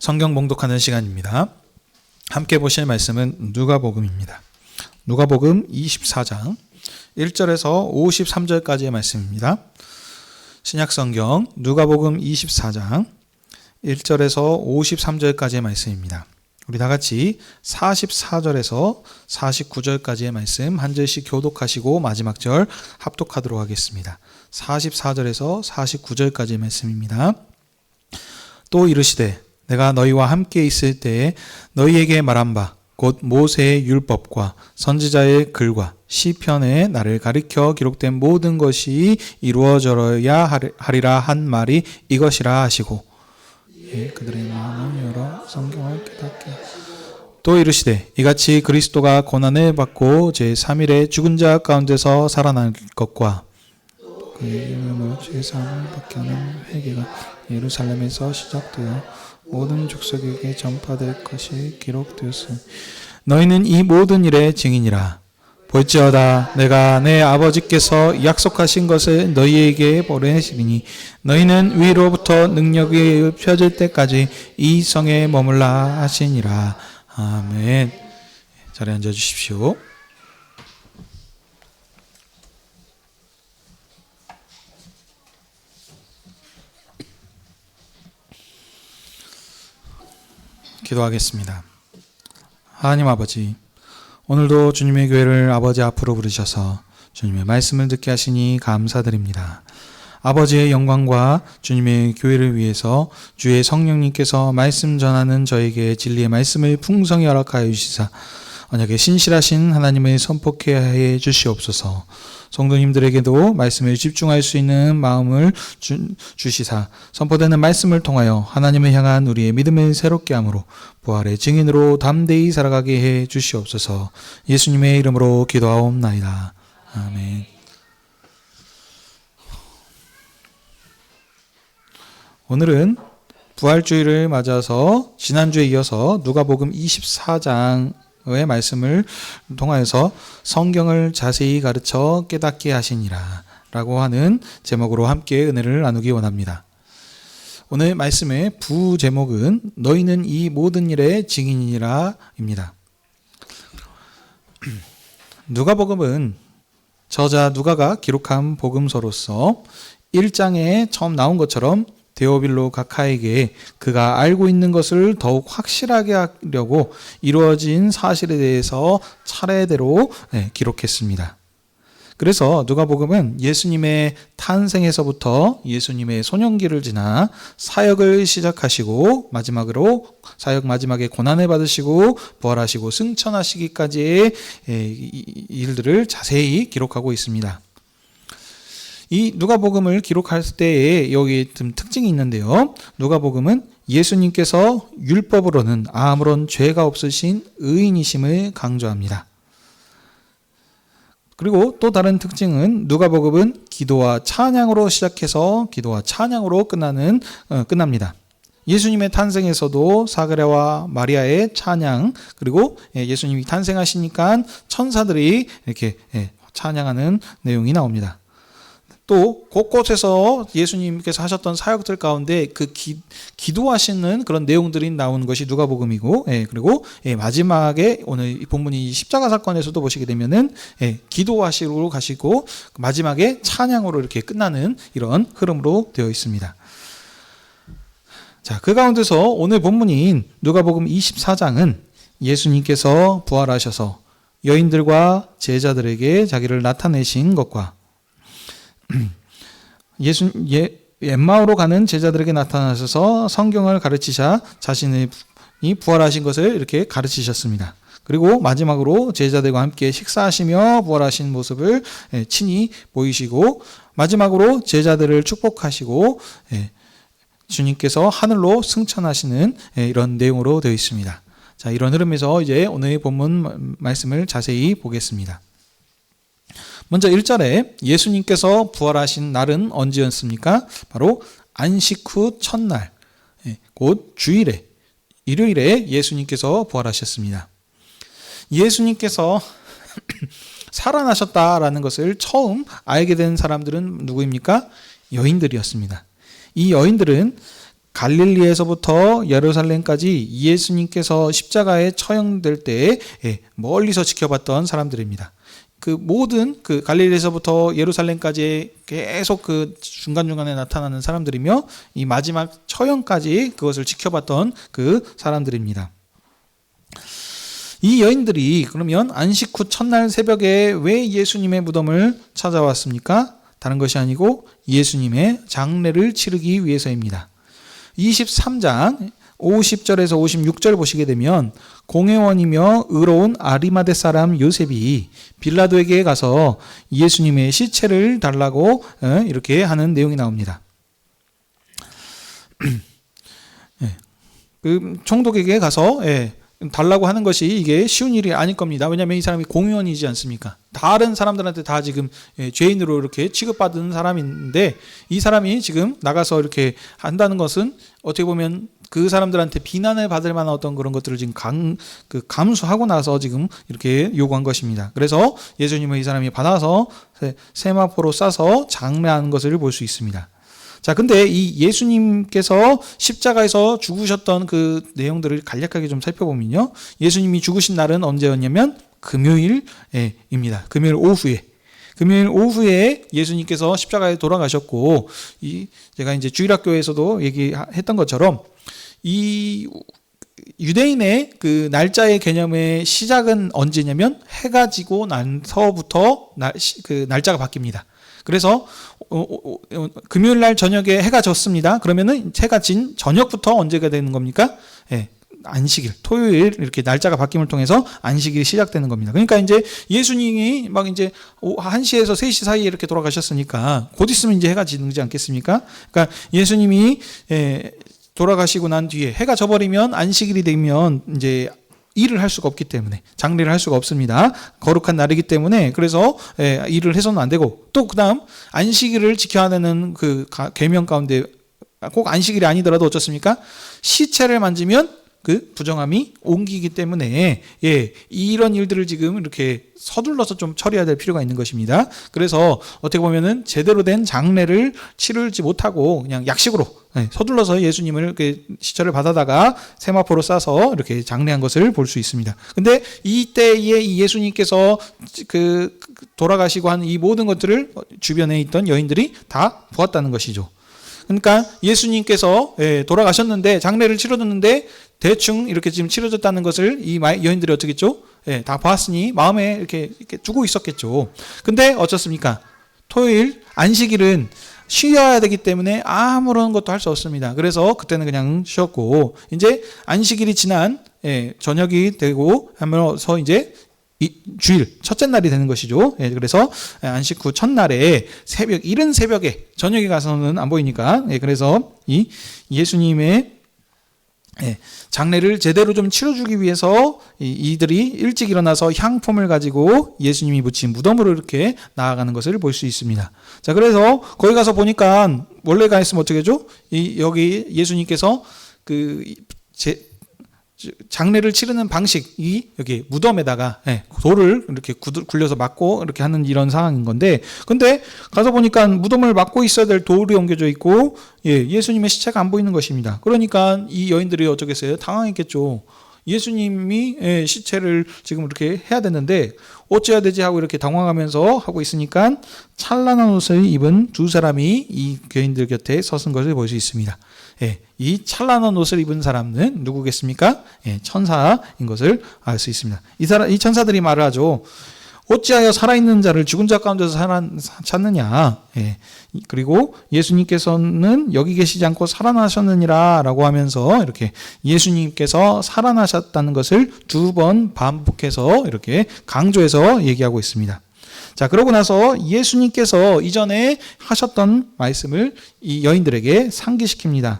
성경 봉독하는 시간입니다. 함께 보실 말씀은 누가복음입니다. 누가복음 24장 1절에서 53절까지의 말씀입니다. 신약성경 누가복음 24장 1절에서 53절까지의 말씀입니다. 우리 다같이 44절에서 49절까지의 말씀 한 절씩 교독하시고 마지막 절 합독하도록 하겠습니다. 44절에서 49절까지의 말씀입니다. 또 이르시되 내가 너희와 함께 있을 때에 너희에게 말한 바 곧 모세의 율법과 선지자의 글과 시편에 나를 가리켜 기록된 모든 것이 이루어져야 하리라 한 말이 이것이라 하시고 그들의 마음을 열어 성경을 깨닫게 또 이르시되 이같이 그리스도가 고난을 받고 제3일에 죽은 자 가운데서 살아날 것과 그의 이름으로 죄사함을 받게 하는 회개가 예루살렘에서 시작되어 모든 족속에게 전파될 것이 기록되었으니 너희는 이 모든 일의 증인이라. 볼지어다 내가 내 아버지께서 약속하신 것을 너희에게 보내시리니 너희는 위로부터 능력이 펴질 때까지 이 성에 머물라 하시니라. 아멘. 자리에 앉아 주십시오. 기도하겠습니다. 하나님 아버지, 오늘도 주님의 교회를 아버지 앞으로 부르셔서 주님의 말씀을 듣게 하시니 감사드립니다. 아버지의 영광과 주님의 교회를 위해서 주의 성령님께서 말씀 전하는 저에게 진리의 말씀을 풍성히 허락하여 주시사 언약에 신실하신 하나님을 선포케 해 주시옵소서. 성도님들에게도 말씀을 집중할 수 있는 마음을 주시사 선포되는 말씀을 통하여 하나님을 향한 우리의 믿음을 새롭게 함으로 부활의 증인으로 담대히 살아가게 해 주시옵소서. 예수님의 이름으로 기도하옵나이다. 아멘. 오늘은 부활주의를 맞아서 지난주에 이어서 누가복음 24장의 말씀을 통하여서 성경을 자세히 가르쳐 깨닫게 하시니라 라고 하는 제목으로 함께 은혜를 나누기 원합니다. 오늘 말씀의 부제목은 너희는 이 모든 일의 증인이라 입니다. 누가복음은 저자 누가가 기록한 복음서로서 1장에 처음 나온 것처럼 데오빌로 각하에게 그가 알고 있는 것을 더욱 확실하게 하려고 이루어진 사실에 대해서 차례대로 기록했습니다. 그래서 누가복음은 예수님의 탄생에서부터 예수님의 소년기를 지나 사역을 시작하시고 사역 마지막에 고난을 받으시고 부활하시고 승천하시기까지의 일들을 자세히 기록하고 있습니다. 이 누가복음을 기록할 때에 여기 좀 특징이 있는데요. 누가복음은 예수님께서 율법으로는 아무런 죄가 없으신 의인이심을 강조합니다. 그리고 또 다른 특징은 누가복음은 기도와 찬양으로 시작해서 기도와 찬양으로 끝납니다. 예수님의 탄생에서도 사그라와 마리아의 찬양, 그리고 예수님이 탄생하시니까 천사들이 이렇게 찬양하는 내용이 나옵니다. 또 곳곳에서 예수님께서 하셨던 사역들 가운데 그 기도하시는 그런 내용들이 나오는 것이 누가복음이고, 그리고 마지막에 오늘 이 본문이 십자가 사건에서도 보시게 되면은 기도하시러 가시고 마지막에 찬양으로 이렇게 끝나는 이런 흐름으로 되어 있습니다. 자, 그 가운데서 오늘 본문인 누가복음 24장은 예수님께서 부활하셔서 여인들과 제자들에게 자기를 나타내신 것과 엠마오로 가는 제자들에게 나타나셔서 성경을 가르치사 자신이 부활하신 것을 이렇게 가르치셨습니다. 그리고 마지막으로 제자들과 함께 식사하시며 부활하신 모습을 친히 보이시고 마지막으로 제자들을 축복하시고 주님께서 하늘로 승천하시는 이런 내용으로 되어 있습니다. 자, 이런 흐름에서 이제 오늘 본문 말씀을 자세히 보겠습니다. 먼저 1절에 예수님께서 부활하신 날은 언제였습니까? 바로 안식 후 첫날, 곧 주일에, 일요일에 예수님께서 부활하셨습니다. 예수님께서 살아나셨다라는 것을 처음 알게 된 사람들은 누구입니까? 여인들이었습니다. 이 여인들은 갈릴리에서부터 예루살렘까지 예수님께서 십자가에 처형될 때 멀리서 지켜봤던 사람들입니다. 그 모든 그 갈릴리에서부터 예루살렘까지 계속 그 중간중간에 나타나는 사람들이며 이 마지막 처형까지 그것을 지켜봤던 그 사람들입니다. 이 여인들이 그러면 안식 후 첫날 새벽에 왜 예수님의 무덤을 찾아왔습니까? 다른 것이 아니고 예수님의 장례를 치르기 위해서입니다. 23장 50절에서 56절 보시게 되면 공회원이며 의로운 아리마대 사람 요셉이 빌라도에게 가서 예수님의 시체를 달라고 이렇게 하는 내용이 나옵니다. 그 총독에게 가서 달라고 하는 것이 이게 쉬운 일이 아닐 겁니다. 왜냐하면 이 사람이 공의원이지 않습니까? 다른 사람들한테 다 지금 죄인으로 이렇게 취급받은 사람인데 이 사람이 지금 나가서 이렇게 한다는 것은 어떻게 보면 그 사람들한테 비난을 받을 만한 어떤 그런 것들을 지금 감수하고 나서 지금 이렇게 요구한 것입니다. 그래서 예수님을 이 사람이 받아서 세마포로 싸서 장례하는 것을 볼 수 있습니다. 자, 근데 이 예수님께서 십자가에서 죽으셨던 그 내용들을 간략하게 좀 살펴보면요. 예수님이 죽으신 날은 언제였냐면 금요일입니다. 금요일 오후에 예수님께서 십자가에 돌아가셨고, 제가 이제 주일학교에서도 얘기했던 것처럼 이 유대인의 그 날짜의 개념의 시작은 언제냐면 해가 지고 나서부터 그 날짜가 바뀝니다. 그래서 금요일 날 저녁에 해가 졌습니다. 그러면은 해가 진 저녁부터 언제가 되는 겁니까? 안식일, 토요일 이렇게 날짜가 바뀜을 통해서 안식일이 시작되는 겁니다. 그러니까 이제 예수님이 막 이제 1시에서 3시 사이에 이렇게 돌아가셨으니까 곧 있으면 이제 해가 지지 않겠습니까? 그러니까 예수님이 돌아가시고 난 뒤에 해가 져버리면 안식일이 되면 이제 일을 할 수가 없기 때문에 장례를 할 수가 없습니다. 거룩한 날이기 때문에 그래서 일을 해서는 안 되고 또 그다음 안식일을 지켜야 되는 그 계명 가운데 꼭 안식일이 아니더라도 어쩌습니까? 시체를 만지면 그 부정함이 옮기기 때문에 이런 일들을 지금 이렇게 서둘러서 좀 처리해야 될 필요가 있는 것입니다. 그래서 어떻게 보면은 제대로 된 장례를 치르지 못하고 그냥 약식으로 서둘러서 예수님을 이렇게 시체를 받아다가 세마포로 싸서 이렇게 장례한 것을 볼 수 있습니다. 근데 이때에 이 예수님께서 그 돌아가시고 한 이 모든 것들을 주변에 있던 여인들이 다 보았다는 것이죠. 그러니까 예수님께서 돌아가셨는데 장례를 치러줬는데 대충 이렇게 지금 치러졌다는 것을 이 여인들이 어떻게 했죠? 다 보았으니 마음에 이렇게 두고 있었겠죠. 근데 어쩌습니까? 토요일 안식일은 쉬어야 되기 때문에 아무런 것도 할 수 없습니다. 그래서 그때는 그냥 쉬었고 이제 안식일이 지난 저녁이 되고 하면서 이제 주일 첫째 날이 되는 것이죠. 그래서 안식 후 첫날에 이른 새벽에 저녁에 가서는 안 보이니까 그래서 이 예수님의 장례를 제대로 좀 치러주기 위해서 이들이 일찍 일어나서 향품을 가지고 예수님이 묻힌 무덤으로 이렇게 나아가는 것을 볼 수 있습니다. 자, 그래서 거기 가서 보니까 원래가 있으면 어떻게 하죠? 여기 예수님께서 장례를 치르는 방식이 여기 무덤에다가 돌을 이렇게 굴려서 막고 이렇게 하는 이런 상황인 건데, 근데 가서 보니까 무덤을 막고 있어야 될 돌이 옮겨져 있고 예수님의 시체가 안 보이는 것입니다. 그러니까 이 여인들이 어쩌겠어요? 당황했겠죠. 예수님이 시체를 지금 이렇게 해야 되는데 어찌해야 되지 하고 이렇게 당황하면서 하고 있으니까 찬란한 옷을 입은 두 사람이 이 여인들 곁에 서선 것을 볼 수 있습니다. 이 찬란한 옷을 입은 사람은 누구겠습니까? 천사인 것을 알 수 있습니다. 이 천사들이 말을 하죠. 어찌하여 살아있는 자를 죽은 자 가운데서 찾느냐. 그리고 예수님께서는 여기 계시지 않고 살아나셨느니라 라고 하면서 이렇게 예수님께서 살아나셨다는 것을 2번 반복해서 이렇게 강조해서 얘기하고 있습니다. 자, 그러고 나서 예수님께서 이전에 하셨던 말씀을 이 여인들에게 상기시킵니다.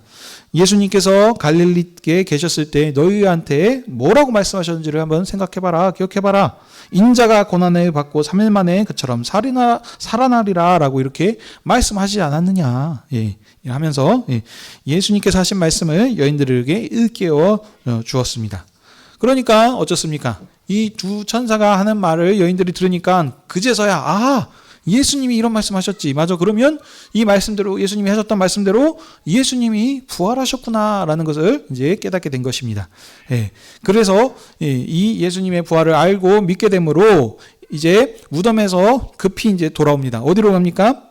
예수님께서 갈릴리에 계셨을 때 너희한테 뭐라고 말씀하셨는지를 한번 생각해봐라, 기억해봐라. 인자가 고난을 받고 3일 만에 그처럼 살아나리라 라고 이렇게 말씀하지 않았느냐 하면서 예수님께서 하신 말씀을 여인들에게 일깨워 주었습니다. 그러니까 어쩌습니까? 이 두 천사가 하는 말을 여인들이 들으니까 그제서야 예수님이 이런 말씀하셨지. 맞아. 그러면 이 말씀대로 예수님이 하셨던 말씀대로 예수님이 부활하셨구나라는 것을 이제 깨닫게 된 것입니다. 예. 그래서 이 예수님의 부활을 알고 믿게 되므로 이제 무덤에서 급히 이제 돌아옵니다. 어디로 갑니까?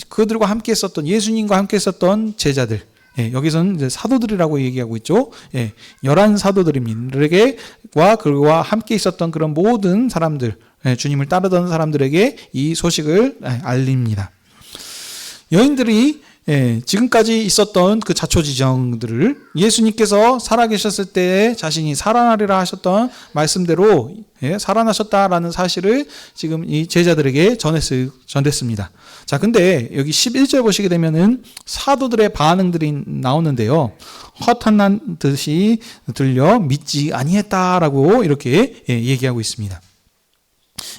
그들과 함께 했었던 예수님과 함께 했었던 제자들. 예, 여기서는 이제 사도들이라고 얘기하고 있죠. 예, 11 사도들에게와 그와 함께 있었던 그런 모든 사람들, 예, 주님을 따르던 사람들에게 이 소식을 알립니다. 여인들이 지금까지 있었던 그 자초지정들을 예수님께서 살아계셨을 때 자신이 살아나리라 하셨던 말씀대로 살아나셨다라는 사실을 지금 이 제자들에게 전했습니다. 자, 근데 여기 11절 보시게 되면은 사도들의 반응들이 나오는데요. 허탄난 듯이 들려 믿지 아니했다라고 이렇게 얘기하고 있습니다.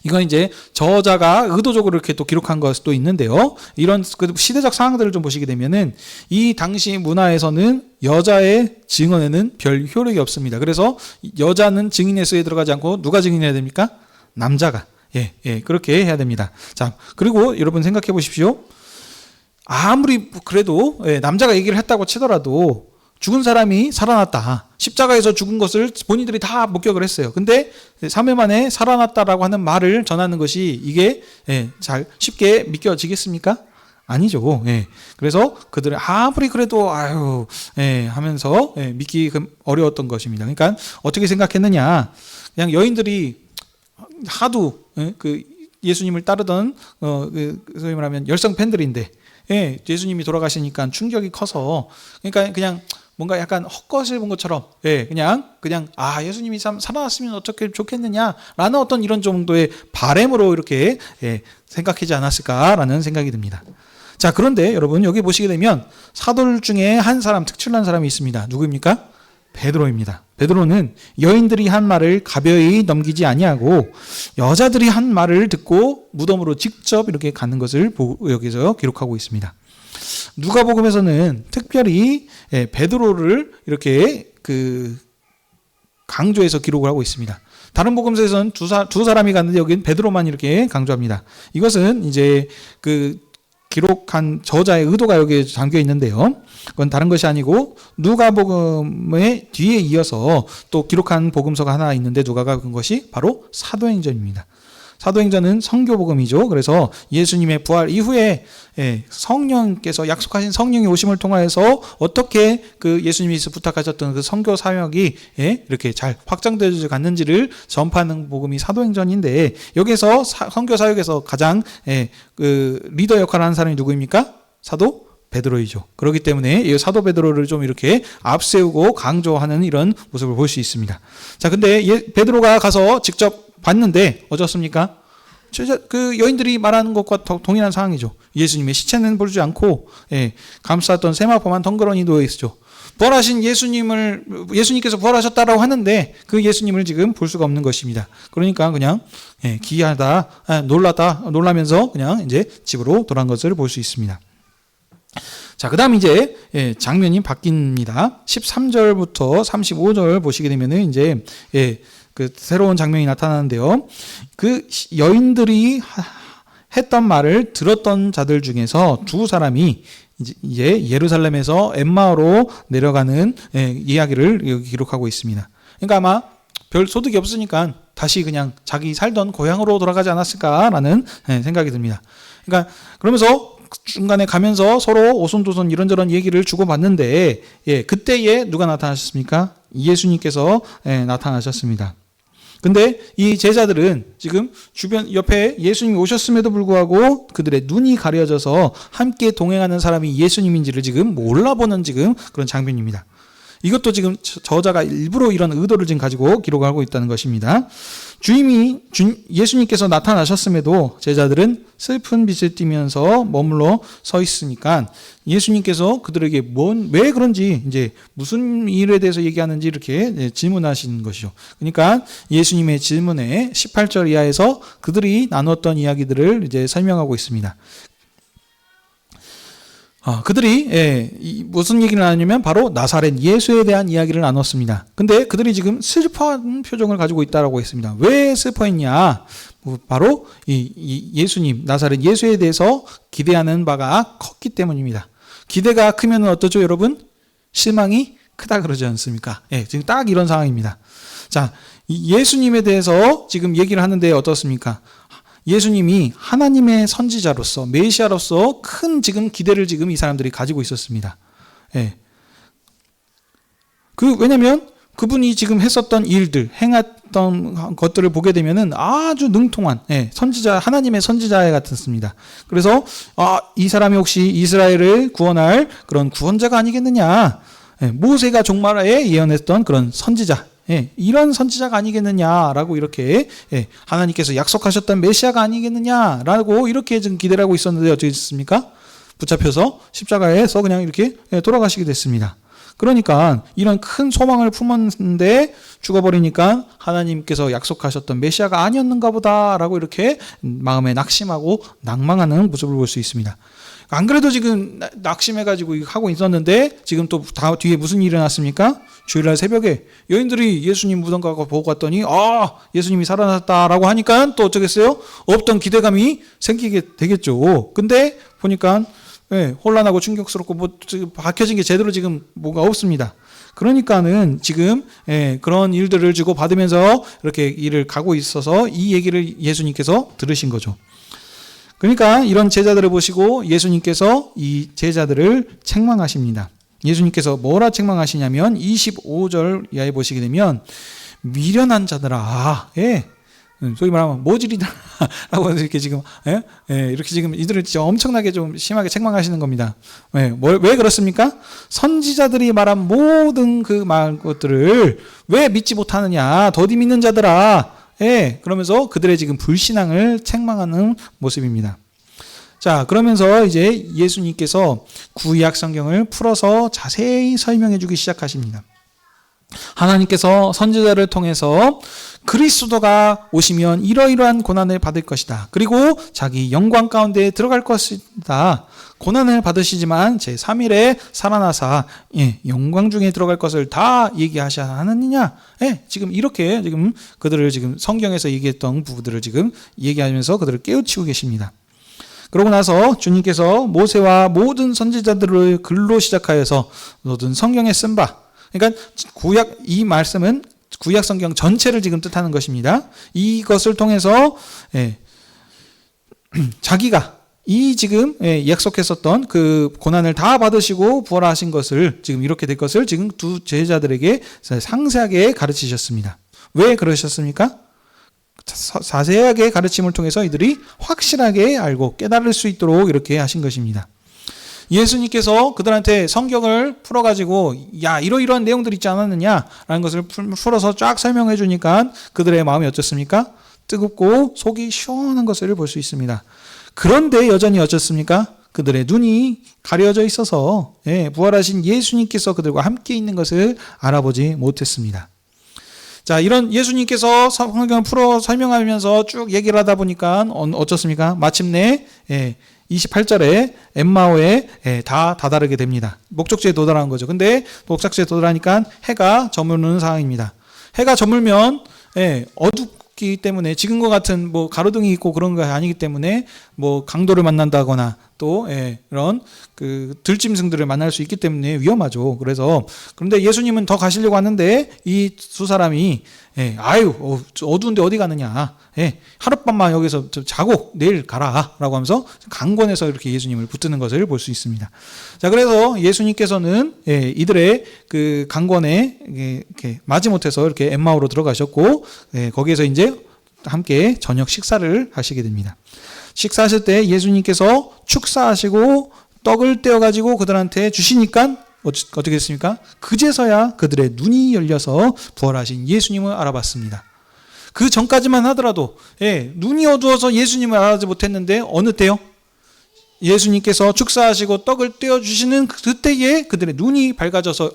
이건 이제 저자가 의도적으로 이렇게 또 기록한 것도 있는데요. 이런 시대적 상황들을 좀 보시게 되면은 이 당시 문화에서는 여자의 증언에는 별 효력이 없습니다. 그래서 여자는 증인의 수에 들어가지 않고 누가 증인해야 됩니까? 남자가. 그렇게 해야 됩니다. 자, 그리고 여러분 생각해 보십시오. 아무리 그래도 남자가 얘기를 했다고 치더라도 죽은 사람이 살아났다. 십자가에서 죽은 것을 본인들이 다 목격을 했어요. 근데 3일 만에 살아났다라고 하는 말을 전하는 것이 이게 잘 쉽게 믿겨지겠습니까? 아니죠. 그래서 그들은 아무리 그래도 하면서 믿기 어려웠던 것입니다. 그러니까 어떻게 생각했느냐? 그냥 여인들이 하도 그 예수님을 따르던 소위 말하면 열성 팬들인데 예수님이 돌아가시니까 충격이 커서 그러니까 그냥 뭔가 약간 헛것을 본 것처럼 그냥 예수님이 참 살아났으면 어떻게 좋겠느냐라는 어떤 이런 정도의 바램으로 이렇게 생각하지 않았을까라는 생각이 듭니다. 자, 그런데 여러분 여기 보시게 되면 사도들 중에 한 사람, 특출난 사람이 있습니다. 누구입니까? 베드로입니다. 베드로는 여인들이 한 말을 가벼이 넘기지 아니하고 여자들이 한 말을 듣고 무덤으로 직접 이렇게 가는 것을 여기서 기록하고 있습니다. 누가복음에서는 특별히 베드로를 이렇게 강조해서 기록을 하고 있습니다. 다른 복음서에서는 두 사람이 갔는데 여기는 베드로만 이렇게 강조합니다. 이것은 이제 기록한 저자의 의도가 여기에 담겨 있는데요. 그건 다른 것이 아니고 누가복음의 뒤에 이어서 또 기록한 복음서가 하나 있는데 누가가 그 것이 바로 사도행전입니다. 사도행전은 선교복음이죠. 그래서 예수님의 부활 이후에 성령께서 약속하신 성령의 오심을 통하여서 어떻게 그 예수님이 부탁하셨던 그 선교 사역이 이렇게 잘 확장되어 갔는지를 전파하는 복음이 사도행전인데 여기서 선교 사역에서 가장 그 리더 역할을 하는 사람이 누구입니까? 사도 베드로이죠. 그렇기 때문에 이 사도 베드로를 좀 이렇게 앞세우고 강조하는 이런 모습을 볼 수 있습니다. 자, 근데 베드로가 가서 직접 봤는데 어떻습니까? 그 여인들이 말하는 것과 동일한 상황이죠. 예수님의 시체는 보지 않고 감쌌던 세마포만 덩그러니 누워 있죠. 부활하신 예수님께서 부활하셨다라고 하는데 그 예수님을 지금 볼 수가 없는 것입니다. 그러니까 그냥 기이하다, 놀라면서 그냥 이제 집으로 돌아간 것을 볼 수 있습니다. 자, 그 다음 이제 장면이 바뀝니다. 13절부터 35절 보시게 되면은 이제 그 새로운 장면이 나타나는데요. 그 여인들이 했던 말을 들었던 자들 중에서 두 사람이 이제 예루살렘에서 엠마오로 내려가는 이야기를 여기 기록하고 있습니다. 그러니까 아마 별 소득이 없으니까 다시 그냥 자기 살던 고향으로 돌아가지 않았을까라는 생각이 듭니다. 그러니까 그러면서 중간에 가면서 서로 오손도손 이런저런 얘기를 주고받는데 그때에 누가 나타나셨습니까? 예수님께서 나타나셨습니다. 근데 이 제자들은 지금 주변 옆에 예수님이 오셨음에도 불구하고 그들의 눈이 가려져서 함께 동행하는 사람이 예수님인지를 지금 몰라보는 지금 그런 장면입니다. 이것도 지금 저자가 일부러 이런 의도를 지금 가지고 기록하고 있다는 것입니다. 예수님께서 나타나셨음에도 제자들은 슬픈 빛을 띠면서 머물러 서 있으니까 예수님께서 그들에게 왜 그런지 이제 무슨 일에 대해서 얘기하는지 이렇게 질문하시는 것이죠. 그러니까 예수님의 질문에 18절 이하에서 그들이 나눴던 이야기들을 이제 설명하고 있습니다. 그들이 무슨 얘기를 나누냐면 바로 나사렛 예수에 대한 이야기를 나눴습니다. 근데 그들이 지금 슬퍼한 표정을 가지고 있다라고 했습니다. 왜 슬퍼했냐? 바로 이 예수님, 나사렛 예수에 대해서 기대하는 바가 컸기 때문입니다. 기대가 크면 어떠죠, 여러분? 실망이 크다 그러지 않습니까? 지금 딱 이런 상황입니다. 자, 예수님에 대해서 지금 얘기를 하는데 어떻습니까? 예수님이 하나님의 선지자로서, 메시아로서 큰 지금 기대를 지금 이 사람들이 가지고 있었습니다. 왜냐면 그분이 지금 했었던 일들, 행했던 것들을 보게 되면은 아주 능통한, 선지자, 하나님의 선지자 같았습니다. 그래서, 이 사람이 혹시 이스라엘을 구원할 그런 구원자가 아니겠느냐. 모세가 종말에 예언했던 그런 선지자, 이런 선지자가 아니겠느냐라고 이렇게 하나님께서 약속하셨던 메시아가 아니겠느냐라고 이렇게 지금 기대를 하고 있었는데 어떻게 됐습니까? 붙잡혀서 십자가에서 그냥 이렇게 돌아가시게 됐습니다. 그러니까 이런 큰 소망을 품었는데 죽어버리니까 하나님께서 약속하셨던 메시아가 아니었는가 보다라고 이렇게 마음에 낙심하고 낭망하는 모습을 볼 수 있습니다. 안 그래도 지금 낙심해가지고 하고 있었는데 지금 또 뒤에 무슨 일이 일어났습니까? 주일날 새벽에 여인들이 예수님 무덤 가고 보고 갔더니 예수님이 살아났다라고 하니까 또 어쩌겠어요? 없던 기대감이 생기게 되겠죠. 근데 보니까 혼란하고 충격스럽고 밝혀진 게 제대로 지금 뭐가 없습니다. 그러니까는 지금 그런 일들을 주고 받으면서 이렇게 일을 가고 있어서 이 얘기를 예수님께서 들으신 거죠. 그러니까 이런 제자들을 보시고 예수님께서 이 제자들을 책망하십니다. 예수님께서 뭐라 책망하시냐면 25절 이하에 보시게 되면 미련한 자들아, 소위 말하면 모질이다라고 이렇게 지금 이렇게 지금 이들을 진짜 엄청나게 좀 심하게 책망하시는 겁니다. 왜 그렇습니까? 선지자들이 말한 모든 그 말 것들을 왜 믿지 못하느냐, 더디 믿는 자들아. 그러면서 그들의 지금 불신앙을 책망하는 모습입니다. 자, 그러면서 이제 예수님께서 구약 성경을 풀어서 자세히 설명해 주기 시작하십니다. 하나님께서 선지자를 통해서 그리스도가 오시면 이러이러한 고난을 받을 것이다. 그리고 자기 영광 가운데 들어갈 것이다. 고난을 받으시지만 제3일에 살아나사 영광 중에 들어갈 것을 다 얘기하셔야 하느냐? 지금 이렇게 지금 그들을 지금 성경에서 얘기했던 부분들을 지금 얘기하면서 그들을 깨우치고 계십니다. 그러고 나서 주님께서 모세와 모든 선지자들을 글로 시작하여서 모든 성경에 쓴 바, 그러니까 이 말씀은 구약 성경 전체를 지금 뜻하는 것입니다. 이것을 통해서 자기가 이 지금 약속했었던 그 고난을 다 받으시고 부활하신 것을 지금 이렇게 될 것을 지금 두 제자들에게 상세하게 가르치셨습니다. 왜 그러셨습니까? 자세하게 가르침을 통해서 이들이 확실하게 알고 깨달을 수 있도록 이렇게 하신 것입니다. 예수님께서 그들한테 성경을 풀어가지고 이러이러한 내용들 있지 않았느냐라는 것을 풀어서 쫙 설명해 주니까 그들의 마음이 어떻습니까? 뜨겁고 속이 시원한 것을 볼 수 있습니다. 그런데 여전히 어떻습니까? 그들의 눈이 가려져 있어서 부활하신 예수님께서 그들과 함께 있는 것을 알아보지 못했습니다. 자, 이런 예수님께서 성경을 풀어 설명하면서 쭉 얘기를 하다 보니까 어떻습니까? 마침내 28절에 엠마오에 다 다다르게 됩니다. 목적지에 도달한 거죠. 근데 목적지에 도달하니까 해가 저무는 상황입니다. 해가 저물면 어둡기 때문에 지금과 같은 뭐 가로등이 있고 그런 거 아니기 때문에 뭐 강도를 만난다거나 또 이런 그 들짐승들을 만날 수 있기 때문에 위험하죠. 그런데 예수님은 더 가시려고 하는데 이 두 사람이 어두운데 어디 가느냐, 하룻밤만 여기서 자고 내일 가라라고 하면서 강권해서 이렇게 예수님을 붙드는 것을 볼 수 있습니다. 자, 그래서 예수님께서는 이들의 그 강권에 이렇게 마지못해서 이렇게 엠마오로 들어가셨고 거기에서 이제 함께 저녁 식사를 하시게 됩니다. 식사하실 때 예수님께서 축사하시고 떡을 떼어가지고 그들한테 주시니까 어떻게 됐습니까? 그제서야 그들의 눈이 열려서 부활하신 예수님을 알아봤습니다. 그 전까지만 하더라도 눈이 어두워서 예수님을 알아보지 못했는데 어느 때요? 예수님께서 축사하시고 떡을 떼어주시는 그때에 그들의 눈이 밝아져서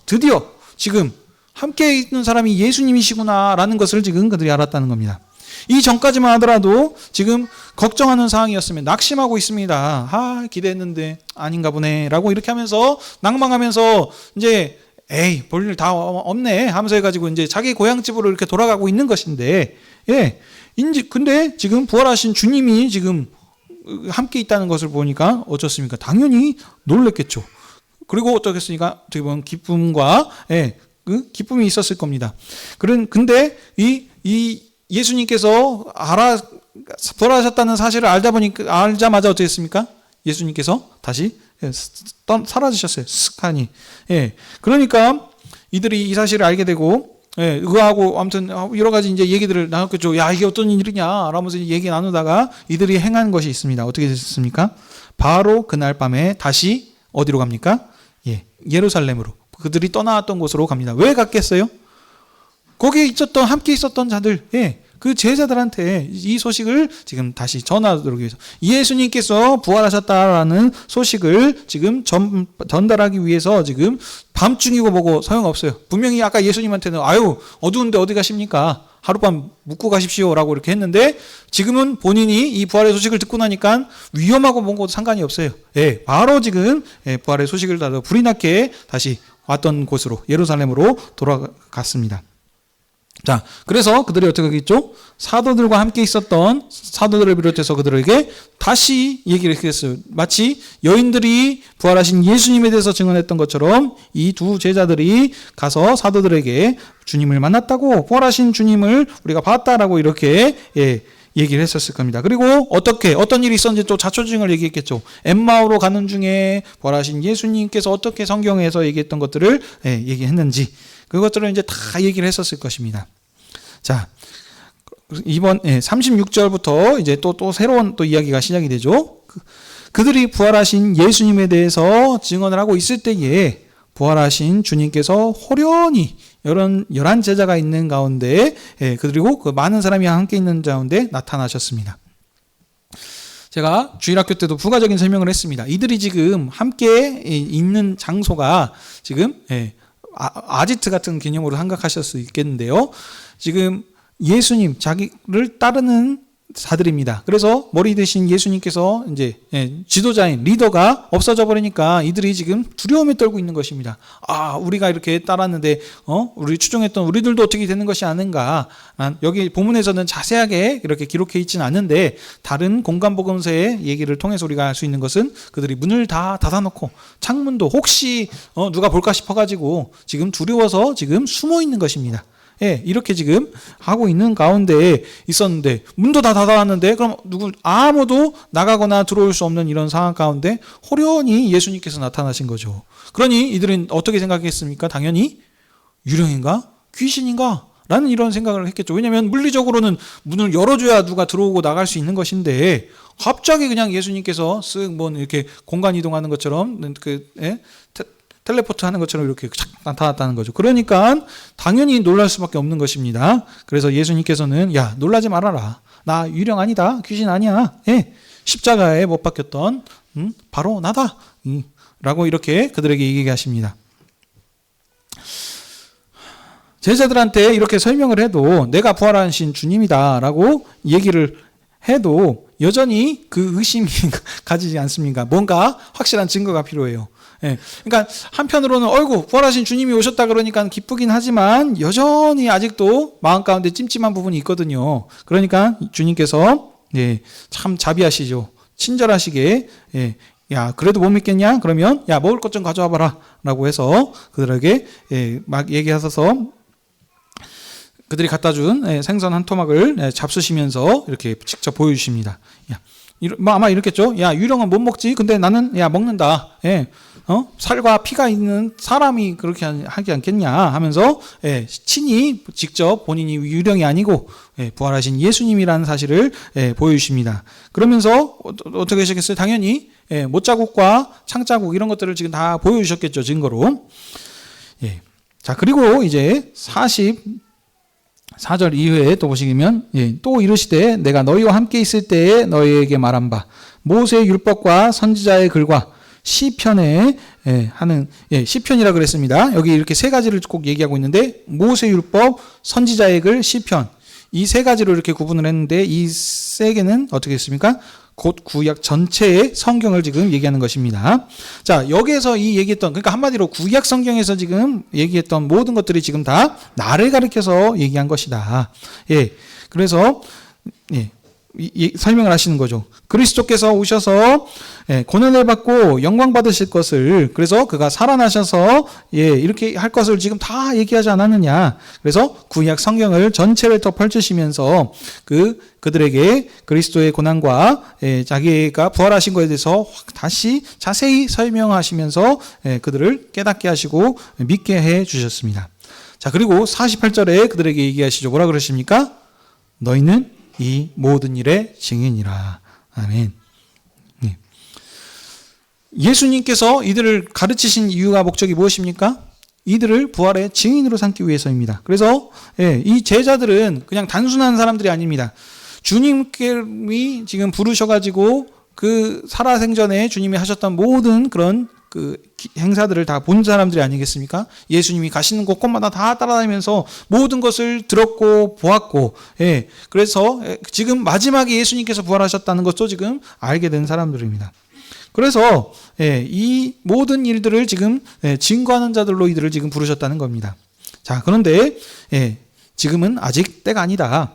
드디어 지금 함께 있는 사람이 예수님이시구나 라는 것을 지금 그들이 알았다는 겁니다. 이 전까지만 하더라도 지금 걱정하는 상황이었으면 낙심하고 있습니다. 아, 기대했는데 아닌가 보네 라고 이렇게 하면서 낭망하면서 이제 에이, 볼 일 다 없네 하면서 해가지고 이제 자기 고향집으로 이렇게 돌아가고 있는 것인데, 근데 지금 부활하신 주님이 지금 함께 있다는 것을 보니까 어떻습니까? 당연히 놀랬겠죠. 그리고 어떻겠습니까? 어떻게 보면 기쁨과, 그 기쁨이 있었을 겁니다. 근데 이 예수님께서 부활하셨다는 사실을 알자마자 어떻게 했습니까? 예수님께서 다시 사라지셨어요. 슥하니. 그러니까 이들이 이 사실을 알게 되고, 의아하고 아무튼 여러 가지 이제 얘기들을 나눴겠죠. 야, 이게 어떤 일이냐? 라면서 얘기 나누다가 이들이 행한 것이 있습니다. 어떻게 됐습니까? 바로 그날 밤에 다시 어디로 갑니까? 예루살렘으로. 그들이 떠나왔던 곳으로 갑니다. 왜 갔겠어요? 거기에 함께 있었던 자들, 그 제자들한테 이 소식을 지금 다시 전하도록 위해서 예수님께서 부활하셨다라는 소식을 지금 전달하기 위해서 지금 밤중이고 뭐고 소용없어요. 분명히 아까 예수님한테는 아유 어두운데 어디 가십니까? 하룻밤 묵고 가십시오라고 이렇게 했는데 지금은 본인이 이 부활의 소식을 듣고 나니까 위험하고 뭔가 상관이 없어요. 바로 지금 부활의 소식을 따라 불이 나게 다시 왔던 곳으로 예루살렘으로 돌아갔습니다. 자, 그래서 그들이 어떻게 하겠죠? 사도들과 함께 있었던 사도들을 비롯해서 그들에게 다시 얘기를 했어요. 마치 여인들이 부활하신 예수님에 대해서 증언했던 것처럼 이 두 제자들이 가서 사도들에게 주님을 만났다고, 부활하신 주님을 우리가 봤다라고 이렇게 얘기를 했었을 겁니다. 그리고 어떤 일이 있었는지 또 자초지종을 얘기했겠죠. 엠마오로 가는 중에 부활하신 예수님께서 어떻게 성경에서 얘기했던 것들을 얘기했는지 그것들을 이제 다 얘기를 했었을 것입니다. 자, 이번 36절부터 이제 또 새로운 또 이야기가 시작이 되죠. 그들이 부활하신 예수님에 대해서 증언을 하고 있을 때에 부활하신 주님께서 호련히 11 제자가 있는 가운데 그리고 그 많은 사람이 함께 있는 가운데 나타나셨습니다. 제가 주일학교 때도 부가적인 설명을 했습니다. 이들이 지금 함께 있는 장소가 지금 아지트 같은 개념으로 생각하실 수 있겠는데요. 지금 예수님, 자기를 따르는 자들입니다. 그래서 머리 대신 예수님께서 이제 지도자인 리더가 없어져 버리니까 이들이 지금 두려움에 떨고 있는 것입니다. 아, 우리가 이렇게 따랐는데 우리 추종했던 우리들도 어떻게 되는 것이 아닌가. 여기 본문에서는 자세하게 이렇게 기록해 있지는 않는데 다른 공간복음서의 얘기를 통해서 우리가 알 수 있는 것은 그들이 문을 다 닫아놓고 창문도 혹시 누가 볼까 싶어가지고 지금 두려워서 지금 숨어 있는 것입니다. 이렇게 지금 하고 있는 가운데 있었는데 문도 다 닫아놨는데 그럼 아무도 나가거나 들어올 수 없는 이런 상황 가운데 호련히 예수님께서 나타나신 거죠. 그러니 이들은 어떻게 생각했습니까? 당연히 유령인가? 귀신인가? 라는 이런 생각을 했겠죠. 왜냐하면 물리적으로는 문을 열어줘야 누가 들어오고 나갈 수 있는 것인데 갑자기 그냥 예수님께서 쓱 이렇게 공간 이동하는 것처럼 텔레포트 하는 것처럼 이렇게 착 나타났다는 거죠. 그러니까 당연히 놀랄 수밖에 없는 것입니다. 그래서 예수님께서는 야, 놀라지 말아라. 나 유령 아니다. 귀신 아니야. 십자가에 못 박혔던 바로 나다. 라고 이렇게 그들에게 얘기하십니다. 제자들한테 이렇게 설명을 해도 내가 부활하신 주님이다 라고 얘기를 해도 여전히 그 의심이 가지지 않습니까? 뭔가 확실한 증거가 필요해요. 그러니까 한편으로는 어이구 부활하신 주님이 오셨다 그러니까 기쁘긴 하지만 여전히 아직도 마음 가운데 찜찜한 부분이 있거든요. 그러니까 주님께서 참 자비하시죠. 친절하시게 야 그래도 못 믿겠냐? 그러면 야 먹을 것 좀 가져와 봐라 라고 해서 그들에게 막 얘기하셔서 그들이 갖다 준 생선 한 토막을 잡수시면서 이렇게 직접 보여주십니다. 아마 이렇겠죠. 야 유령은 못 먹지. 근데 나는 먹는다. 살과 피가 있는 사람이 그렇게 하지 않겠냐 하면서 친히 직접 본인이 유령이 아니고 부활하신 예수님이라는 사실을 보여주십니다. 그러면서 어떻게 하셨겠어요? 당연히 못자국과 창자국 이런 것들을 지금 다 보여주셨겠죠. 증거로. 자 그리고 이제 44절 이후에 또 보시면 또 이르시되 내가 너희와 함께 있을 때에 너희에게 말한 바 모세의 율법과 선지자의 글과 시편에 하는 시편이라 그랬습니다. 여기 이렇게 세 가지를 꼭 얘기하고 있는데 모세 율법, 선지자의 글, 시편 이 세 가지로 이렇게 구분을 했는데 이 세 개는 어떻게 했습니까? 곧 구약 전체의 성경을 지금 얘기하는 것입니다. 자, 여기에서 이 얘기했던, 그러니까 한마디로 구약 성경에서 지금 얘기했던 모든 것들이 지금 다 나를 가리켜서 얘기한 것이다. 예. 그래서, 예. 설명을 하시는 거죠. 그리스도께서 오셔서 고난을 받고 영광 받으실 것을, 그래서 그가 살아나셔서 이렇게 할 것을 지금 다 얘기하지 않았느냐. 그래서 구약 성경을 전체를 더 펼치시면서 그들에게 그리스도의 고난과 자기가 부활하신 것에 대해서 다시 자세히 설명하시면서 그들을 깨닫게 하시고 믿게 해 주셨습니다. 자, 그리고 48절에 그들에게 얘기하시죠. 뭐라 그러십니까? 너희는 이 모든 일의 증인이라. 아멘. 네. 예수님께서 이들을 가르치신 이유가 목적이 무엇입니까? 이들을 부활의 증인으로 삼기 위해서입니다. 그래서 이 제자들은 그냥 단순한 사람들이 아닙니다. 주님께서 지금 부르셔가지고 그 살아생전에 주님이 하셨던 모든 그런 행사들을 다 본 사람들이 아니겠습니까? 예수님이 가시는 곳곳마다 다 따라다니면서 모든 것을 들었고 보았고, 그래서 지금 마지막에 예수님께서 부활하셨다는 것도 지금 알게 된 사람들입니다. 그래서 이 모든 일들을 지금 증거하는 자들로 이들을 지금 부르셨다는 겁니다. 자, 그런데 지금은 아직 때가 아니다.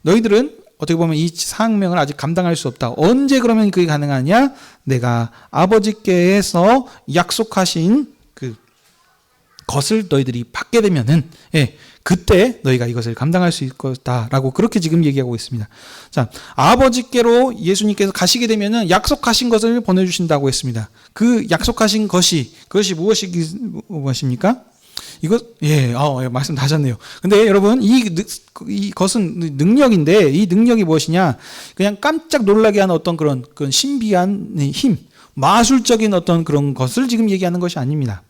너희들은 어떻게 보면 이 사명을 아직 감당할 수 없다. 언제 그러면 그게 가능하냐? 내가 아버지께서 약속하신 그 것을 너희들이 받게 되면은, 그때 너희가 이것을 감당할 수 있을 거다라고 그렇게 지금 얘기하고 있습니다. 자, 아버지께로 예수님께서 가시게 되면은 약속하신 것을 보내주신다고 했습니다. 그 약속하신 그것이 무엇입니까? 말씀 다 하셨네요. 근데 여러분, 이것은 능력인데, 이 능력이 무엇이냐? 그냥 깜짝 놀라게 하는 어떤 그런 신비한 힘, 마술적인 어떤 그런 것을 지금 얘기하는 것이 아닙니다.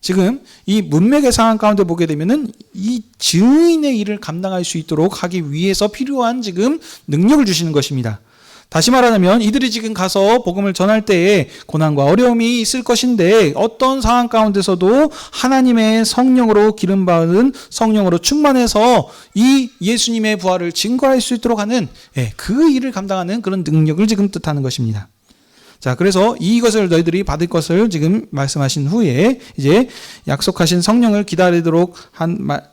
지금 이 문맥의 상황 가운데 보게 되면은 이 증인의 일을 감당할 수 있도록 하기 위해서 필요한 지금 능력을 주시는 것입니다. 다시 말하자면 이들이 지금 가서 복음을 전할 때에 고난과 어려움이 있을 것인데 어떤 상황 가운데서도 하나님의 성령으로 기름받은 성령으로 충만해서 이 예수님의 부활을 증거할 수 있도록 하는 그 일을 감당하는 그런 능력을 지금 뜻하는 것입니다. 자, 그래서 이것을 너희들이 받을 것을 지금 말씀하신 후에 이제 약속하신 성령을 기다리도록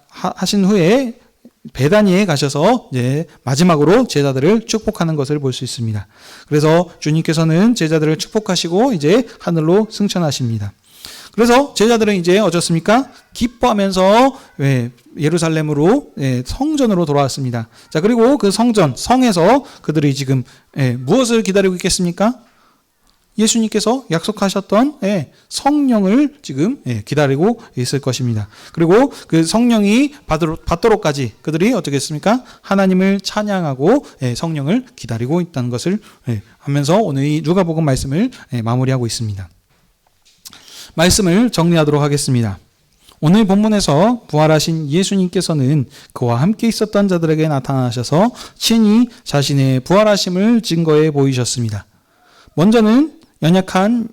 하신 후에 베다니에 가셔서 이제 마지막으로 제자들을 축복하는 것을 볼 수 있습니다. 그래서 주님께서는 제자들을 축복하시고 이제 하늘로 승천하십니다. 그래서 제자들은 이제 어쩌습니까? 기뻐하면서 예루살렘으로 성전으로 돌아왔습니다. 자, 그리고 그 성에서 그들이 지금 무엇을 기다리고 있겠습니까? 예수님께서 약속하셨던 성령을 지금 기다리고 있을 것입니다. 그리고 그 성령이 받도록까지 그들이 어떻게 했습니까? 하나님을 찬양하고 성령을 기다리고 있다는 것을 하면서 오늘 이 누가복음 말씀을 마무리하고 있습니다. 말씀을 정리하도록 하겠습니다. 오늘 본문에서 부활하신 예수님께서는 그와 함께 있었던 자들에게 나타나셔서 친히 자신의 부활하심을 증거해 보이셨습니다. 먼저는 연약한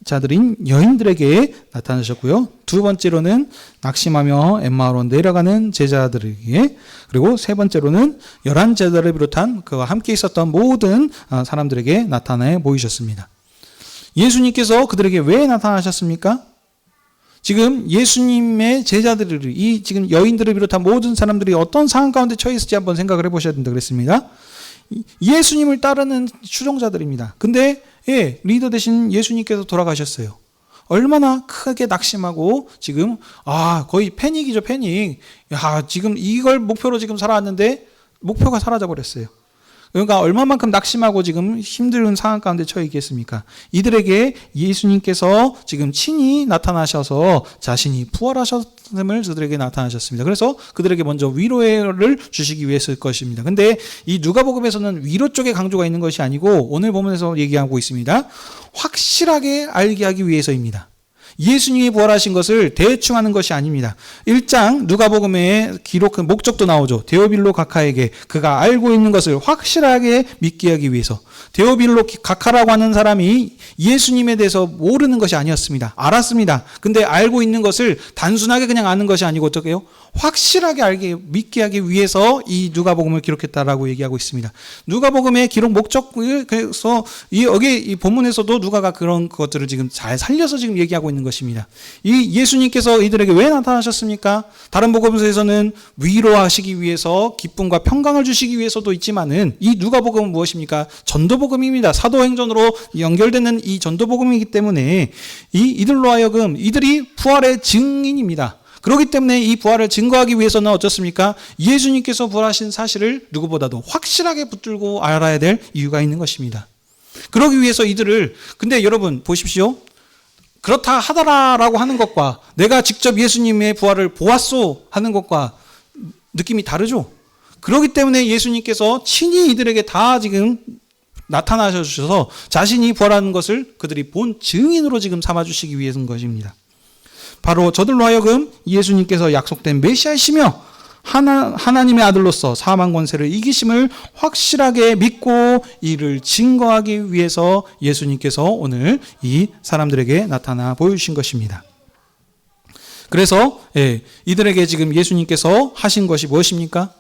자들인 여인들에게 나타나셨고요. 두 번째로는 낙심하며 엠마오로 내려가는 제자들에게, 그리고 세 번째로는 11제자를 비롯한 그와 함께 있었던 모든 사람들에게 나타내 보이셨습니다. 예수님께서 그들에게 왜 나타나셨습니까? 지금 예수님의 제자들을, 이 지금 여인들을 비롯한 모든 사람들이 어떤 상황 가운데 처해 있을지 한번 생각을 해보셔야 된다고 그랬습니다. 예수님을 따르는 추종자들입니다. 근데 리더 되신 예수님께서 돌아가셨어요. 얼마나 크게 낙심하고 지금 거의 패닉이죠, 패닉. 지금 이걸 목표로 지금 살아왔는데 목표가 사라져 버렸어요. 그러니까 얼마만큼 낙심하고 지금 힘든 상황 가운데 처해 있겠습니까? 이들에게 예수님께서 지금 친히 나타나셔서 자신이 부활하셨음을 그들에게 나타나셨습니다. 그래서 그들에게 먼저 위로를 주시기 위해서일 것입니다. 근데 이 누가복음에서는 위로 쪽에 강조가 있는 것이 아니고 오늘 본문에서 얘기하고 있습니다. 확실하게 알게 하기 위해서입니다. 예수님이 부활하신 것을 대충 하는 것이 아닙니다. 1장 누가복음에 기록한 목적도 나오죠. 데오빌로 가카에게 그가 알고 있는 것을 확실하게 믿게 하기 위해서. 데오빌로 가카라고 하는 사람이 예수님에 대해서 모르는 것이 아니었습니다. 알았습니다. 근데 알고 있는 것을 단순하게 그냥 아는 것이 아니고 어떻게 해요? 확실하게 믿게 하기 위해서 이 누가복음을 기록했다라고 얘기하고 있습니다. 누가복음의 기록 목적을 그래서 여기 이 본문에서도 누가가 그런 것들을 지금 잘 살려서 지금 얘기하고 있는 것입니다. 이 예수님께서 이들에게 왜 나타나셨습니까? 다른 복음서에서는 위로하시기 위해서 기쁨과 평강을 주시기 위해서도 있지만은 이 누가복음은 무엇입니까? 전도복음입니다. 사도행전으로 연결되는 이 전도복음이기 때문에 이들로 하여금 이들이 부활의 증인입니다. 그렇기 때문에 이 부활을 증거하기 위해서는 어떻습니까? 예수님께서 부활하신 사실을 누구보다도 확실하게 붙들고 알아야 될 이유가 있는 것입니다. 그러기 위해서 이들을, 근데 여러분 보십시오. 그렇다 하더라라고 하는 것과 내가 직접 예수님의 부활을 보았소 하는 것과 느낌이 다르죠. 그렇기 때문에 예수님께서 친히 이들에게 다 지금 나타나셔서 자신이 부활하는 것을 그들이 본 증인으로 지금 삼아주시기 위해서인 것입니다. 바로 저들로 하여금 예수님께서 약속된 메시아이시며 하나님의 아들로서 사망 권세를 이기심을 확실하게 믿고 이를 증거하기 위해서 예수님께서 오늘 이 사람들에게 나타나 보여주신 것입니다. 그래서 이들에게 지금 예수님께서 하신 것이 무엇입니까?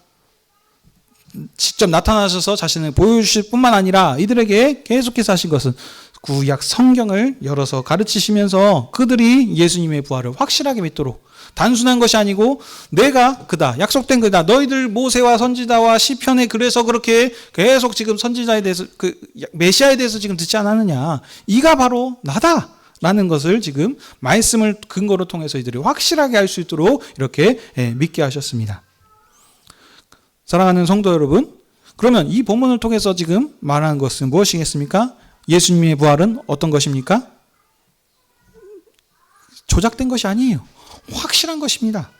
직접 나타나셔서 자신을 보여주실 뿐만 아니라 이들에게 계속해서 하신 것은 구약 성경을 열어서 가르치시면서 그들이 예수님의 부활을 확실하게 믿도록, 단순한 것이 아니고 내가 그다, 약속된 그다, 너희들 모세와 선지자와 시편에 그래서 그렇게 계속 지금 선지자에 대해서 그 메시아에 대해서 지금 듣지 않았느냐, 이가 바로 나다 라는 것을 지금 말씀을 근거로 통해서 이들이 확실하게 알 수 있도록 이렇게 믿게 하셨습니다. 사랑하는 성도 여러분, 그러면 이 본문을 통해서 지금 말하는 것은 무엇이겠습니까? 예수님의 부활은 어떤 것입니까? 조작된 것이 아니에요. 확실한 것입니다.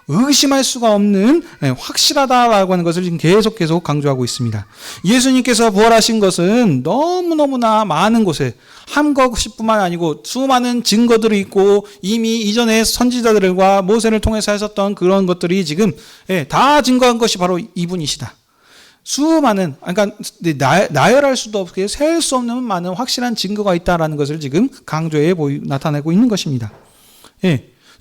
의심할 수가 없는 확실하다라고 하는 것을 지금 계속 강조하고 있습니다. 예수님께서 부활하신 것은 너무너무나 많은 곳에 한 것뿐만 아니고 수많은 증거들이 있고 이미 이전에 선지자들과 모세를 통해서 하셨던 그런 것들이 지금 다 증거한 것이 바로 이분이시다. 수많은, 그러니까 나열할 수도 없게 셀 수 없는 많은 확실한 증거가 있다라는 것을 지금 강조해 나타내고 있는 것입니다.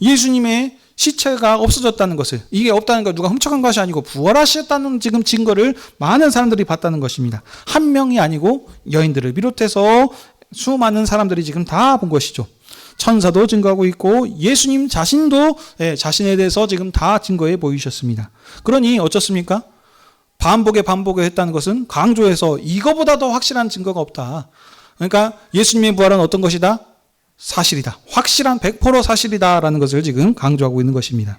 예수님의 시체가 없어졌다는 것을, 이게 없다는 걸 누가 훔쳐간 것이 아니고 부활하셨다는 지금 증거를 많은 사람들이 봤다는 것입니다. 한 명이 아니고 여인들을 비롯해서 수많은 사람들이 지금 다 본 것이죠. 천사도 증거하고 있고 예수님 자신도 자신에 대해서 지금 다 증거해 보이셨습니다. 그러니 어쩌습니까? 반복에 했다는 것은 강조해서 이거보다 더 확실한 증거가 없다. 그러니까 예수님의 부활은 어떤 것이다? 사실이다. 확실한 100% 사실이다라는 것을 지금 강조하고 있는 것입니다.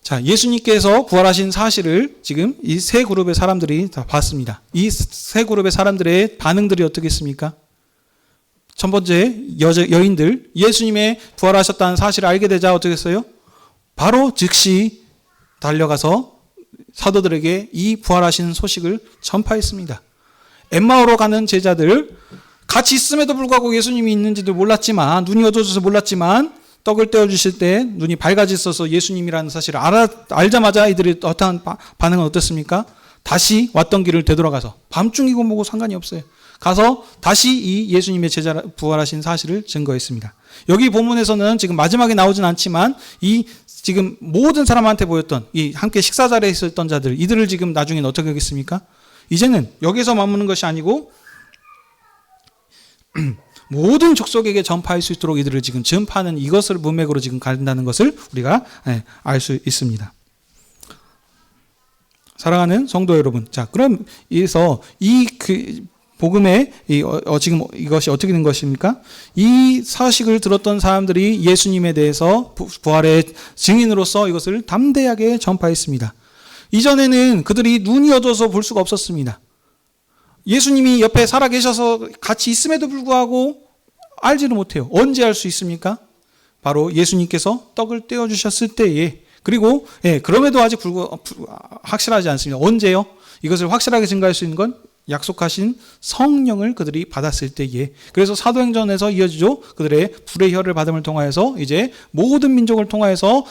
자, 예수님께서 부활하신 사실을 지금 이 세 그룹의 사람들이 다 봤습니다. 이 세 그룹의 사람들의 반응들이 어떻겠습니까? 첫 번째, 여인들, 예수님의 부활하셨다는 사실을 알게 되자 어떻게 했어요? 바로 즉시 달려가서 사도들에게 이 부활하신 소식을 전파했습니다. 엠마오로 가는 제자들, 같이 있음에도 불구하고 예수님이 있는지도 몰랐지만, 눈이 어두워져서 몰랐지만 떡을 떼어주실 때 눈이 밝아졌어서 예수님이라는 사실을 알자마자 이들의 어떠한 반응은 어떻습니까? 다시 왔던 길을 되돌아가서, 밤중이고 뭐고 상관이 없어요. 가서 다시 이 예수님의 제자 부활하신 사실을 증거했습니다. 여기 본문에서는 지금 마지막에 나오진 않지만 이 지금 모든 사람한테 보였던 이 함께 식사 자리에 있었던 자들, 이들을 지금 나중엔 어떻게 하겠습니까? 이제는 여기서 머무는 것이 아니고 모든 족속에게 전파할 수 있도록 이들을 지금 전파하는 이것을 문맥으로 지금 간다는 것을 우리가 알 수 있습니다. 사랑하는 성도 여러분, 자, 그럼 이에서 복음의 지금 이것이 어떻게 된 것입니까? 이 사실을 들었던 사람들이 예수님에 대해서 부활의 증인으로서 이것을 담대하게 전파했습니다. 이전에는 그들이 눈이 어두워서 볼 수가 없었습니다. 예수님이 옆에 살아계셔서 같이 있음에도 불구하고 알지를 못해요. 언제 알 수 있습니까? 바로 예수님께서 떡을 떼어주셨을 때에, 그리고 그럼에도 아직 확실하지 않습니다. 언제요? 이것을 확실하게 증거할 수 있는 건 약속하신 성령을 그들이 받았을 때에, 그래서 사도행전에서 이어지죠. 그들의 불의 혀를 받음을 통하여서 이제 모든 민족을 통하여서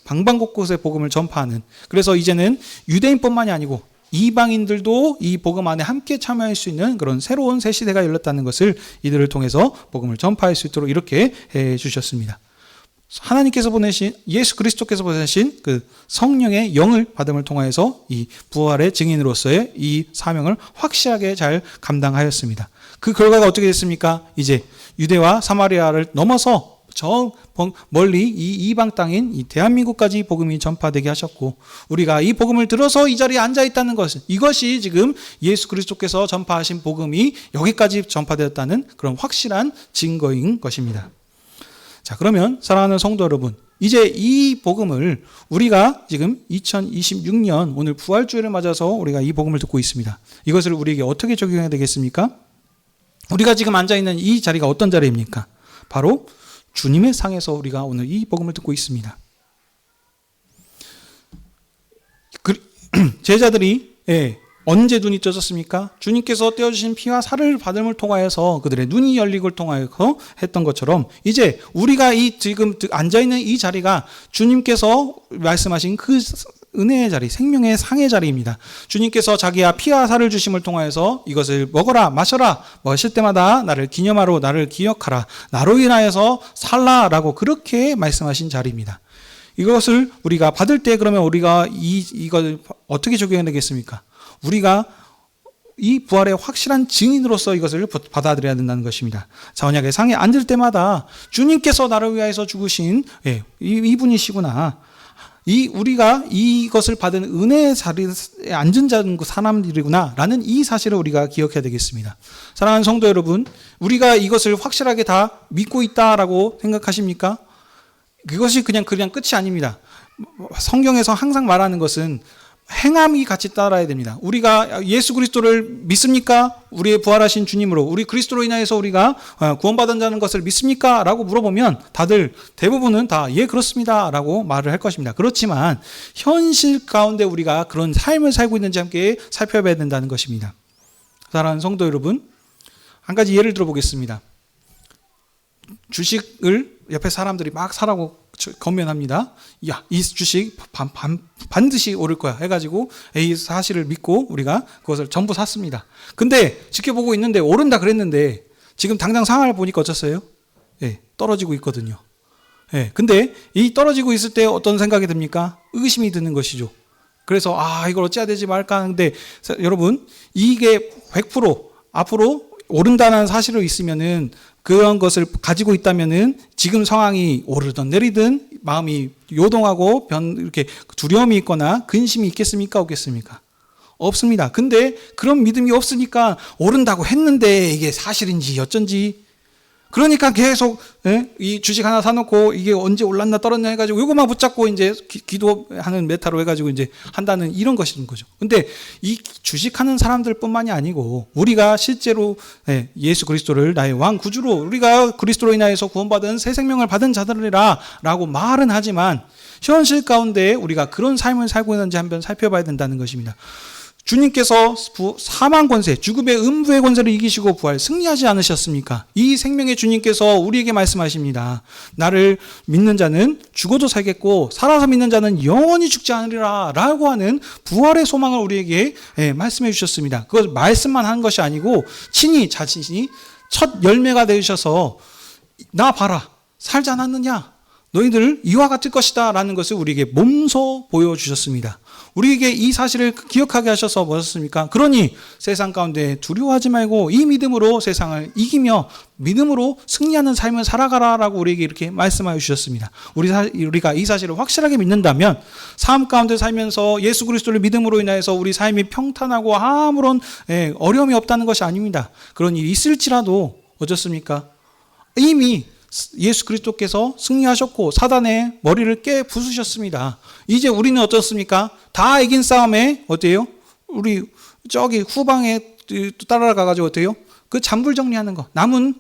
방방곳곳에 복음을 전파하는, 그래서 이제는 유대인뿐만이 아니고 이방인들도 이 복음 안에 함께 참여할 수 있는 그런 새로운 새 시대가 열렸다는 것을 이들을 통해서 복음을 전파할 수 있도록 이렇게 해 주셨습니다. 하나님께서 보내신 예수 그리스도께서 보내신 그 성령의 영을 받음을 통하여서 이 부활의 증인으로서의 이 사명을 확실하게 잘 감당하였습니다. 그 결과가 어떻게 됐습니까? 이제 유대와 사마리아를 넘어서 저 멀리 이 이방 땅인 이 대한민국까지 복음이 전파되게 하셨고, 우리가 이 복음을 들어서 이 자리에 앉아 있다는 것은, 이것이 지금 예수 그리스도께서 전파하신 복음이 여기까지 전파되었다는 그런 확실한 증거인 것입니다. 자, 그러면 사랑하는 성도 여러분, 이제 이 복음을 우리가 지금 2026년 오늘 부활주일을 맞아서 우리가 이 복음을 듣고 있습니다. 이것을 우리에게 어떻게 적용해야 되겠습니까? 우리가 지금 앉아있는 이 자리가 어떤 자리입니까? 바로 주님의 상에서 우리가 오늘 이 복음을 듣고 있습니다. 제자들이 언제 눈이 떠졌습니까? 주님께서 떼어주신 피와 살을 받음을 통하여서 그들의 눈이 열리고를 통하여서 했던 것처럼, 이제 우리가 이 지금 앉아있는 이 자리가 주님께서 말씀하신 그 은혜의 자리, 생명의 상의 자리입니다. 주님께서 자기야 피와 살을 주심을 통하여서 이것을 먹어라, 마셔라, 마실 때마다 나를 기념하러, 나를 기억하라, 나로 인하여서 살라라고 그렇게 말씀하신 자리입니다. 이것을 우리가 받을 때 그러면 우리가 이걸 어떻게 적용해야 되겠습니까? 우리가 이 부활의 확실한 증인으로서 이것을 받아들여야 된다는 것입니다. 자, 언약의 상에 앉을 때마다 주님께서 나를 위하여서 죽으신 이분이시구나, 우리가 이것을 받은 은혜의 자리에 앉은 사람들이구나 라는 이 사실을 우리가 기억해야 되겠습니다. 사랑하는 성도 여러분, 우리가 이것을 확실하게 다 믿고 있다라고 생각하십니까? 그것이 그냥 끝이 아닙니다. 성경에서 항상 말하는 것은 행함이 같이 따라야 됩니다. 우리가 예수 그리스도를 믿습니까? 우리의 부활하신 주님으로, 우리 그리스도로 인하여서 우리가 구원받은다는 것을 믿습니까? 라고 물어보면 다들 대부분은 다 예 그렇습니다 라고 말을 할 것입니다. 그렇지만 현실 가운데 우리가 그런 삶을 살고 있는지 함께 살펴봐야 된다는 것입니다. 사랑하는 성도 여러분, 한 가지 예를 들어보겠습니다. 주식을 옆에 사람들이 막 사라고 건면합니다. 야, 이 주식 반드시 오를 거야 해가지고 이 사실을 믿고 우리가 그것을 전부 샀습니다. 근데 지켜보고 있는데 오른다 그랬는데 지금 당장 상황을 보니까 어쩌어요? 떨어지고 있거든요. 근데 이 떨어지고 있을 때 어떤 생각이 듭니까? 의심이 드는 것이죠. 그래서 이걸 어찌해야 되지 말까 하는데, 여러분, 이게 100% 앞으로 오른다는 사실이 있으면은, 그런 것을 가지고 있다면은 지금 상황이 오르든 내리든 마음이 요동하고 이렇게 두려움이 있거나 근심이 있겠습니까? 없겠습니까? 없습니다. 근데 그런 믿음이 없으니까 오른다고 했는데 이게 사실인지 어쩐지, 그러니까 계속 이 주식 하나 사놓고 이게 언제 올랐나 떨어졌나 해가지고 이거만 붙잡고 이제 기도하는 메타로 해가지고 이제 한다는 이런 것인 거죠. 근데 이 주식하는 사람들뿐만이 아니고 우리가 실제로 예수 그리스도를 나의 왕 구주로, 우리가 그리스도로 인하여서 구원받은 새 생명을 받은 자들이라라고 말은 하지만 현실 가운데 우리가 그런 삶을 살고 있는지 한번 살펴봐야 된다는 것입니다. 주님께서 사망 권세, 죽음의 음부의 권세를 이기시고 부활 승리하지 않으셨습니까? 이 생명의 주님께서 우리에게 말씀하십니다. 나를 믿는 자는 죽어도 살겠고 살아서 믿는 자는 영원히 죽지 않으리라 라고 하는 부활의 소망을 우리에게 말씀해 주셨습니다. 그것 말씀만 한 것이 아니고 친히 자신이 첫 열매가 되셔서 나 봐라, 살지 않았느냐? 너희들 이와 같을 것이다 라는 것을 우리에게 몸소 보여주셨습니다. 우리에게 이 사실을 기억하게 하셔서 뭐였습니까? 그러니 세상 가운데 두려워하지 말고 이 믿음으로 세상을 이기며 믿음으로 승리하는 삶을 살아가라라고 우리에게 이렇게 말씀하여 주셨습니다. 우리가 이 사실을 확실하게 믿는다면 삶 가운데 살면서 예수 그리스도를 믿음으로 인하여서 우리 삶이 평탄하고 아무런 어려움이 없다는 것이 아닙니다. 그런 일이 있을지라도 어떻습니까? 이미 예수 그리스도께서 승리하셨고 사단의 머리를 깨 부수셨습니다. 이제 우리는 어떻습니까? 다 이긴 싸움에 어때요? 우리 저기 후방에 따라가가지고 어때요? 그 잔불 정리하는 거, 남은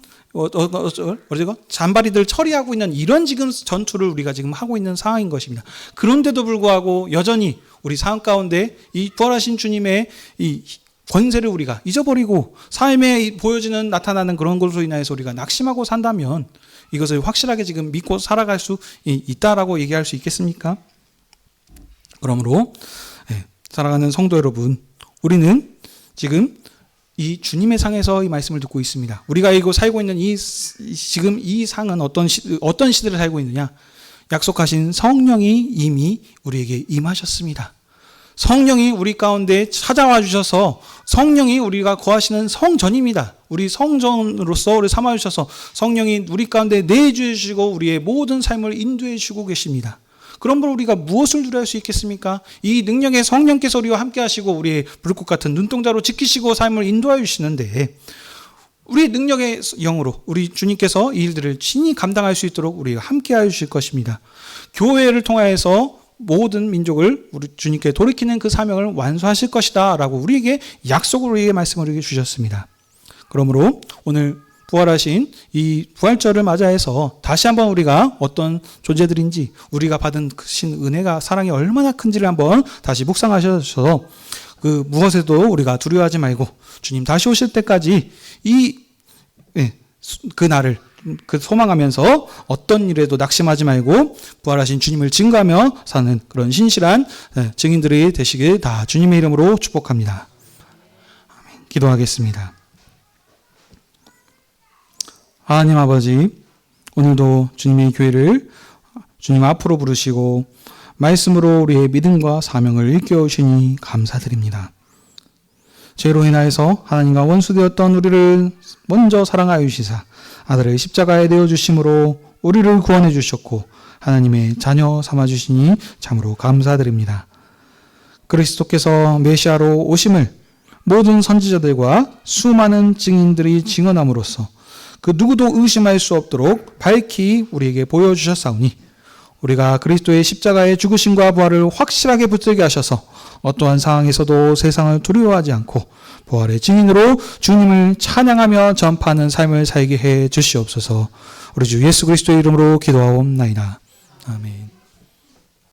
잔바리들 처리하고 있는 이런 지금 전투를 우리가 지금 하고 있는 상황인 것입니다. 그런데도 불구하고 여전히 우리 삶 가운데 이 부활하신 주님의 이 권세를 우리가 잊어버리고 삶에 보여지는 나타나는 그런 것으로 인해서 우리가 낙심하고 산다면 이것을 확실하게 지금 믿고 살아갈 수 있다라고 얘기할 수 있겠습니까? 그러므로 사랑하는 성도 여러분, 우리는 지금 이 주님의 상에서 이 말씀을 듣고 있습니다. 우리가 이거 살고 있는 지금 이 상은 어떤 시대를 살고 있느냐? 약속하신 성령이 이미 우리에게 임하셨습니다. 성령이 우리 가운데 찾아와 주셔서 성령이 우리가 거하시는 성전입니다. 우리 성전으로서 우리 삼아주셔서 성령이 우리 가운데 내주시고 우리의 모든 삶을 인도해 주고 계십니다. 그러므로 우리가 무엇을 두려워할 수 있겠습니까? 이 능력의 성령께서 우리와 함께 하시고 우리의 불꽃 같은 눈동자로 지키시고 삶을 인도하여 주시는데 우리 능력의 영으로 우리 주님께서 이 일들을 친히 감당할 수 있도록 우리가 함께 하여 주실 것입니다. 교회를 통하여서 모든 민족을 우리 주님께 돌이키는 그 사명을 완수하실 것이다 라고 우리에게 약속을 우리에게 말씀을 우리에게 주셨습니다. 그러므로 오늘 부활하신 이 부활절을 맞이해서 다시 한번 우리가 어떤 존재들인지 우리가 받은 신 은혜가 사랑이 얼마나 큰지를 한번 다시 묵상하셔서 그 무엇에도 우리가 두려워하지 말고 주님 다시 오실 때까지 그 날을 소망하면서 어떤 일에도 낙심하지 말고 부활하신 주님을 증거하며 사는 그런 신실한 증인들이 되시길 다 주님의 이름으로 축복합니다. 아멘. 기도하겠습니다. 하나님 아버지, 오늘도 주님의 교회를 주님 앞으로 부르시고 말씀으로 우리의 믿음과 사명을 일깨우시니 감사드립니다. 죄로 인하여서 하나님과 원수되었던 우리를 먼저 사랑하여 주시사 아들을 십자가에 내어주심으로 우리를 구원해 주셨고 하나님의 자녀 삼아주시니 참으로 감사드립니다. 그리스도께서 메시아로 오심을 모든 선지자들과 수많은 증인들이 증언함으로써 그 누구도 의심할 수 없도록 밝히 우리에게 보여주셨사오니 우리가 그리스도의 십자가의 죽으심과 부활을 확실하게 붙들게 하셔서 어떠한 상황에서도 세상을 두려워하지 않고 부활의 증인으로 주님을 찬양하며 전파하는 삶을 살게 해 주시옵소서. 우리 주 예수 그리스도의 이름으로 기도하옵나이다. 아멘.